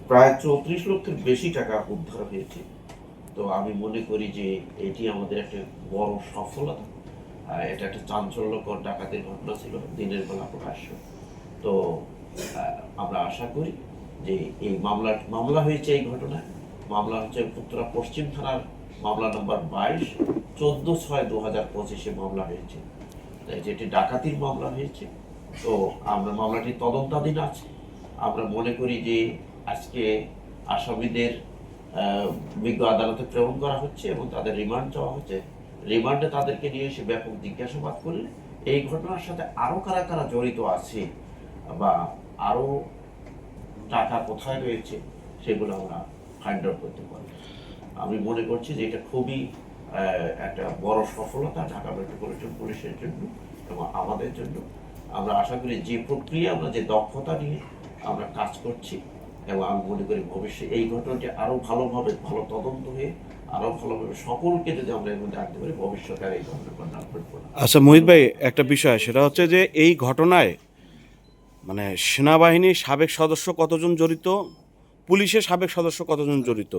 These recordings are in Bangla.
প্রায় 34 লক্ষের বেশি টাকা উদ্ধার হয়েছে। তো আমি মনে করি যে এটি আমাদের একটা বড় সফলতা। এটা একটা চাঞ্চল্যকর ডাকাতির ঘটনা ছিল, দিনের বেলা প্রকাশ্য। তো আমরা আশা করি যে এই মামলা হয়েছে, এই ঘটনায় মামলা হচ্ছে উত্তরা পশ্চিম থানার মামলা নম্বর 22, 14/6/2025 মামলা হয়েছে, যেটি ডাকাতির মামলা হয়েছে। তো আমরা মামলাটি তদন্তাধীন আছে। আমরা মনে করি যে আজকে আসামিদের বিজ্ঞ আদালতে প্রেরণ করা হচ্ছে এবং তাদের রিমান্ড চাওয়া হচ্ছে। রিমান্ডে তাদেরকে নিয়ে এসে ব্যাপক জিজ্ঞাসাবাদ করলে এই ঘটনার সাথে আরো কারা কারা জড়িত আছে বা আরো টাকা কোথায় রয়েছে সেগুলো আমরা ফাইন্ড আউট করতে পারি। আমি মনে করছি যে এটা খুবই একটা বড় সফলতা ঢাকা মেট্রোপলিটন পুলিশের জন্য এবং আমাদের জন্য। আমরা আশা করি যে প্রক্রিয়া, আমরা যে দক্ষতা নিয়ে আমরা কাজ করছি, এবং আমি মনে করি ভবিষ্যতে এই ঘটনাটি আরো ভালোভাবে ভালো তদন্ত হয়ে আরো ভালোভাবে সকলকে যদি আমরা এর মধ্যে আনতে পারি, ভবিষ্যতে আর এই ধরনের ঘটনা ঘটবে না। আচ্ছা মোহিত ভাই, একটা বিষয় সেটা হচ্ছে যে এই ঘটনায় মানে সেনাবাহিনীর সাবেক সদস্য কতজন জড়িত, পুলিশের সাবেক সদস্য কতজন জড়িত,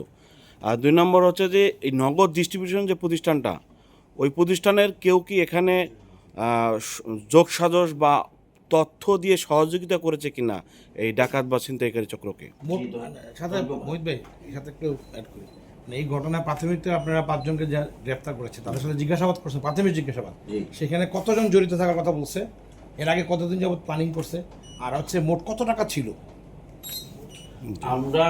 আর 2 নম্বর হচ্ছে যে এই নগদ ডিস্ট্রিবিউশন যে প্রতিষ্ঠানটা, ওই প্রতিষ্ঠানের কেউ কি এখানে যোগসাজশ বা তথ্য দিয়ে সহযোগিতা করেছে কিনা এই ডাকাত বা ছিনতাইকারী চক্রকে? সাথে মোহিত ভাই এর সাথে একটু অ্যাড করি, মানে এই ঘটনায় প্রাথমিকতে আপনারা 5 জনকে গ্রেফতার করেছে, তাদের সাথে জিজ্ঞাসাবাদ করছে, প্রাথমিক জিজ্ঞাসাবাদ, সেখানে কতজন জড়িত থাকার কথা বলছে, এর আগে কতদিন যাবত প্ল্যানিং করছে, আর হচ্ছে মোট কত টাকা ছিল? আমরা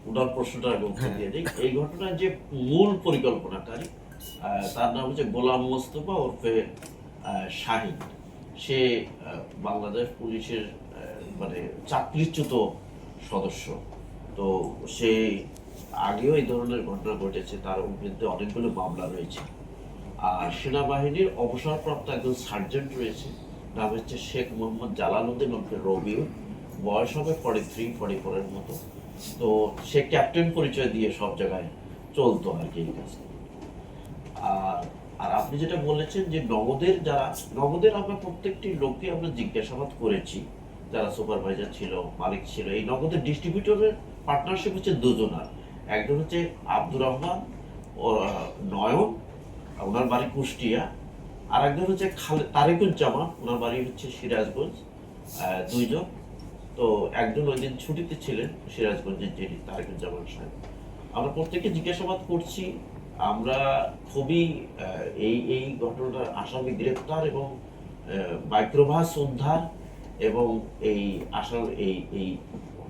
উনার প্রশ্নটা উত্তর দিয়ে দিই। এই ঘটনার যে মূল পরিকল্পনাকারী, তার নাম হচ্ছে গোলাম মোস্তফা ওরফে শাহিন। সে বাংলাদেশ পুলিশের মানে চাকরিচ্যুত সদস্য। তো সে আগেও এই ধরনের ঘটনা ঘটেছে, তার বিরুদ্ধে অনেকগুলো মামলা রয়েছে। আর সেনাবাহিনীর অবসরপ্রাপ্ত একজন সার্জেন্ট রয়েছে, নাম হচ্ছে শেখ মোহাম্মদ জালালউদ্দিন ওরফে রবিউল, বয়স হবে 43-44 মতো। তো সে ক্যাপ্টেন পরিচয় দিয়ে সব জায়গায় চলতো আর কি এই কাজ। আর আর আপনি যেটা বলেছেন যে নগদের আমরা প্রত্যেকটি লোককে আমরা জিজ্ঞাসাবাদ করেছি, যারা সুপারভাইজার ছিল, মালিক ছিল। এই নগদের ডিস্ট্রিবিউটরের পার্টনারশিপ হচ্ছে দুজনার। একজন হচ্ছে আব্দুর রহমান ও নয়ন, ওনার বাড়ি কুষ্টিয়া। আর একজন হচ্ছে তারেকুজ্জামান, ওনার বাড়ি হচ্ছে সিরাজগঞ্জ। দুইজন। তো একজন ওই দিন ছুটিতে ছিলেন সিরাজগঞ্জের, যিনি তারেকুজ্জামান সাহেব। আমরা প্রত্যেককে জিজ্ঞাসাবাদ করছি। আমরা খুবই এই ঘটনার আসামি গ্রেপ্তার এবং মাইক্রোবাস উদ্ধার এবং এই এই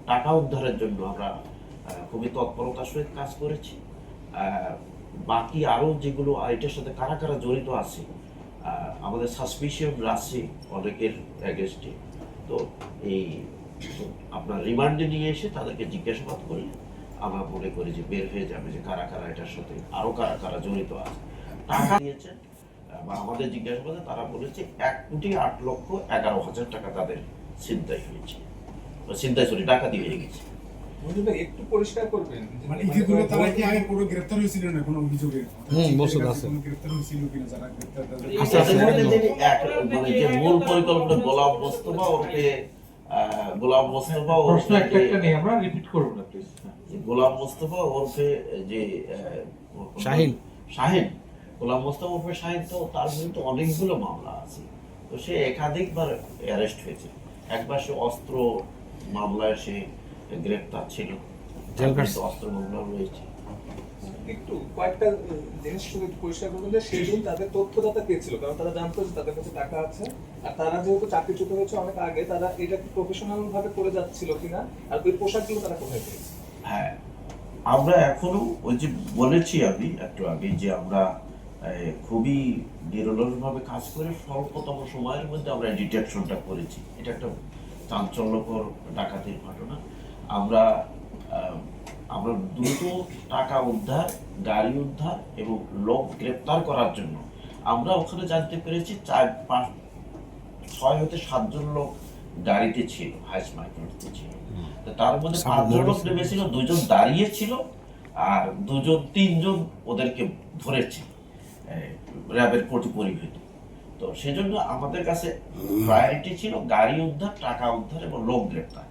টাকা উদ্ধারের জন্য আমরা খুবই তৎপরতার সহিত কাজ করেছি। বাকি আরো যেগুলো এটার সাথে কারা কারা জড়িত আছে, আমাদের সাসপিশন আছে অনেকের অ্যাগেস্টে। তো এই আপনার রিমান্ডে নিয়ে এসে তাদেরকে জিজ্ঞাসাবাদ করলে আমরা মনে করি যে বের হয়ে যাবে যে কারা কারা এটার সাথে আরো কারা কারা জড়িত আছে। টাকা দিয়েছেন বা আমাদের জিজ্ঞাসাবাদে তারা বলেছে 1,08,11,000 টাকা তাদের ছিনতাই হয়েছে, ডাকাতি হয়ে গেছে। একটু পরিষ্কার করবেন, মানে ইতিপূর্বে তারা কি আগে কোনো গ্রেফতার হয়েছিল না কোনো অভিযোগে? বসত আছে কোনো গ্রেফতার হয়েছিল কিনা যারা গ্রেফতার মানে যে মূল পরিকল্পনা গোলাম মোস্তফা ওরফে প্রশ্ন একটা নেই, আমরা রিপিট করব না প্লিজ। গোলাম মোস্তফা ওরফে যে শাহিন গোলাম মোস্তফা ওরফে শাহিন, তো তার বিরুদ্ধে অনেকগুলো মামলা আছে। তো সে একাধিকবার অ্যারেস্ট হয়েছে। একবার সে অস্ত্র মামলায় সে গ্রেপ্তার ছিল, অস্ত্র মামলা রয়েছে। একটু কয়েকটা জিনিস শুধু পরিষ্কার করবেন যে সেদিন তাদের তথ্যদাতা কে ছিল, কারণ তারা জানতো যে তাদের কাছে টাকা আছে, আর তারা যেহেতু চাকরিচ্যুত হয়েছে অনেক আগে, তারা এটা প্রফেশনাল ভাবে করে যাচ্ছিল কিনা, আর ওই পোশাকগুলো তারা কোথায় পেয়েছে? হ্যাঁ, আমরা এখনো ওই যে বলেছি আমি একটু আগে যে আমরা খুবই নিরলসভাবে কাজ করে স্বল্পতম সময়ের মধ্যে আমরা ডিটেকশনটা করেছি। এটা একটা চাঞ্চল্যকর ডাকাতির ঘটনা। আমরা দ্রুত টাকা উদ্ধার, গাড়ি উদ্ধার এবং লোক গ্রেপ্তার করার জন্য আমরা ওখানে জানতে পেরেছি 6 হতে 7 জন লোক গাড়িতে ছিল, হাইস মাইক্রোতে ছিল। তার মধ্যে 5 জন লোক নেমেছিল, 2 জন দাঁড়িয়ে ছিল, আর 3 জন ওদেরকে ধরেছে র্যাবের পরিহিত। তো সেজন্য আমাদের কাছে প্রায়োরিটি ছিল গাড়ি উদ্ধার, টাকা উদ্ধার এবং লোক গ্রেপ্তার।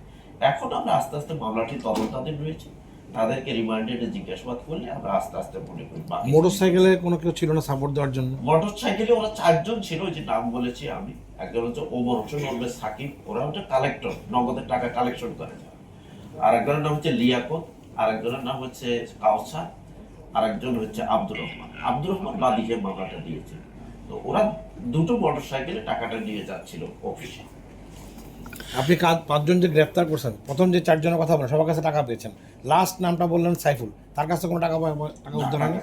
এখন আমরা আস্তে আস্তে মামলাটি তদন্তাধীন রয়েছে, তাদেরকে রিমান্ডে জিজ্ঞাসাবাদ করলে আমরা আস্তে আস্তে মনে করি মোটর সাইকেলে কোনো কেউ ছিল না সাপোর্ট দেওয়ার জন্য? মোটর সাইকেলে ওরা 4 জন ছিল, ওই যে নাম বলেছি আমি। একজন হচ্ছে ওমর হোসেন ওরফে সাকিব, ওরা হচ্ছে কালেক্টর, নগদের টাকা কালেকশন করে। আর একজনের নাম হচ্ছে লিয়াকত, আর একজনের নাম হচ্ছে কাউসার, আর একজন হচ্ছে আব্দুর রহমান। আব্দুর রহমান বাদীকে মামলাটা দিয়েছে। তো ওরা দুটো মোটর সাইকেলে টাকাটা নিয়ে যাচ্ছিল অফিসে। আপনি 5 জন যে গ্রেফতার করছেন, প্রথম যে 4 জনের কথা বলেন সবার কাছে টাকা পেয়েছেন, লাস্ট নামটা বললেন সাইফুল, তার কাছে কোনো টাকা উদ্ধার হয়নি?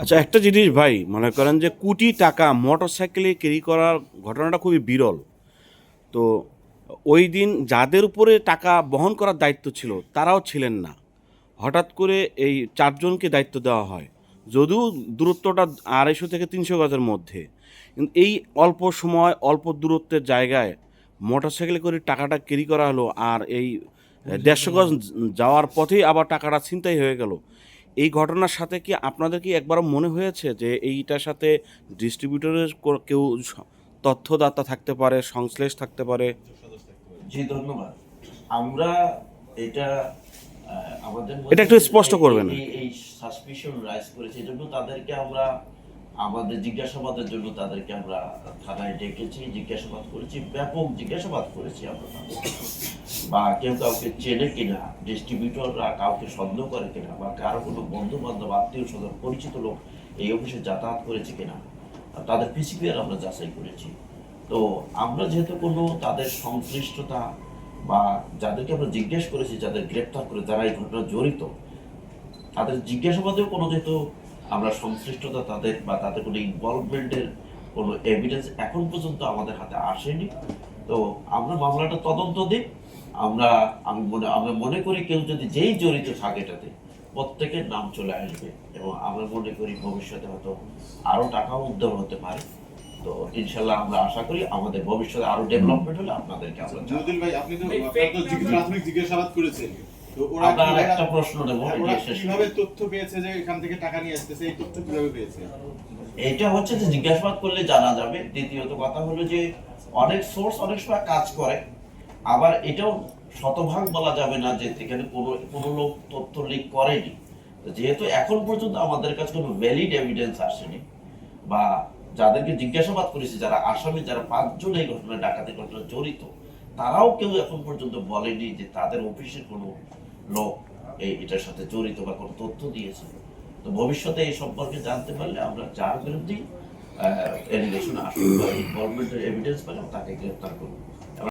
আচ্ছা, একটা জিনিস ভাই, মনে করেন যে কোটি টাকা মোটর সাইকেলে ক্যারি করার ঘটনাটা খুবই বিরল। তো ওই দিন যাদের উপরে টাকা বহন করার দায়িত্ব ছিল তারাও ছিলেন না, হঠাৎ করে এই 4 জনকে দায়িত্ব দেওয়া হয়, যদিও দূরত্বটা 250 থেকে 300 গজের মধ্যে। কিন্তু এই অল্প সময় অল্প দূরত্বের জায়গায় মোটর সাইকেলে করে টাকাটা ক্যারি করা হলো, আর এই 150 গজ যাওয়ার পথেই আবার টাকাটা ছিনতাই হয়ে গেল। এই ঘটনার সাথে কি আপনাদের কি একবারও মনে হয়েছে যে এইটার সাথে ডিস্ট্রিবিউটরের কেউ তথ্যদাতা থাকতে পারে, সংশ্লেষ থাকতে পারে? জি ধন্যবাদ। আমরা এটা আমাদের এটা একটু স্পষ্ট করবেন। এই সাসপিশন রাইজ করেছে, এজন্য তাদেরকে আমরা আমাদের জিজ্ঞাসাবাদের জন্য তাদেরকে আমরা থানায় ডেকেছি, জিজ্ঞাসাবাদ করেছি, ব্যাপক জিজ্ঞাসাবাদ করেছি আমরা তাদেরকে। বা কেউ কাউকে চেনে কিনা, ডিস্ট্রিবিউটররা কাউকে সন্দেহ করে কিনা, বা কারো কোনো বন্ধু বান্ধব আত্মীয় স্বজন পরিচিত লোক এই অফিসে যাতায়াত করেছে কিনা, তাদের পিসিপিআর আমরা যাচাই করেছি। তো আমরা যেহেতু কোনো তাদের সংশ্লিষ্টতা বা যাদেরকে আমরা জিজ্ঞেস করেছি, যাদের গ্রেপ্তার করে যারা এই ঘটনা জড়িত, তাদের জিজ্ঞাসাবাদেও কোনো যেহেতু আমরা সংশ্লিষ্টতা তাদের বা তাদের কোনো ইনভলভমেন্টের কোনো এভিডেন্স এখন পর্যন্ত আমাদের হাতে আসেনি। তো আমরা মামলাটা তদন্ত দিই। আমরা মনে করি কেউ যদি যেই জড়িত থাকে এটাতে, প্রত্যেকের নাম চলে আসবে, এবং আমরা মনে করি ভবিষ্যতে হয়তো আরো টাকাও উদ্ধার হতে পারে। তো ইনশাল্লাহ আমরা আশা করি আমাদের ভবিষ্যতে আরো ডেভেলপমেন্ট হলে আপনাদেরকে আমরা জুদুল ভাই, আপনি তো প্রাথমিক জিজ্ঞাসাবাদ করেছেন, তো ওরা আপনার একটা প্রশ্ন দেব, ওরা কিভাবে তথ্য পেয়েছে যে এখান থেকে টাকা নিয়ে আসতেছে, এই তথ্য কিভাবে পেয়েছে? এটা হচ্ছে যে জিজ্ঞাসাবাদ করলে জানা যাবে। দ্বিতীয়ত কথা হলো যে অনেক সোর্স অনেক সময় কাজ করে, আবার এটাও শতভাগ বলা যাবে না যে এখানে কোনো লোক তথ্য লিক করেনি। যেহেতু এখন পর্যন্ত আমাদের কাছে কোনো ভ্যালিড এভিডেন্স আসেনি, বা যাদেরকে জিজ্ঞাসাবাদ করেছি, যারা আসামি, যারা 5 জন এই ঘটনা ডাকাতি ঘটনা জড়িত, তারাও কেউ এখন পর্যন্ত বলেনি যে তাদের অফিসের কোনো লোক এটার সাথে জড়িত বা কোনো তথ্য দিয়েছে। তো ভবিষ্যতে এই সম্পর্কে জানতে পারলে আমরা যার বিরুদ্ধে এলিগেশন আসবে বা ইনভলভমেন্টের এভিডেন্স পেলাম তাকে গ্রেফতার করবো।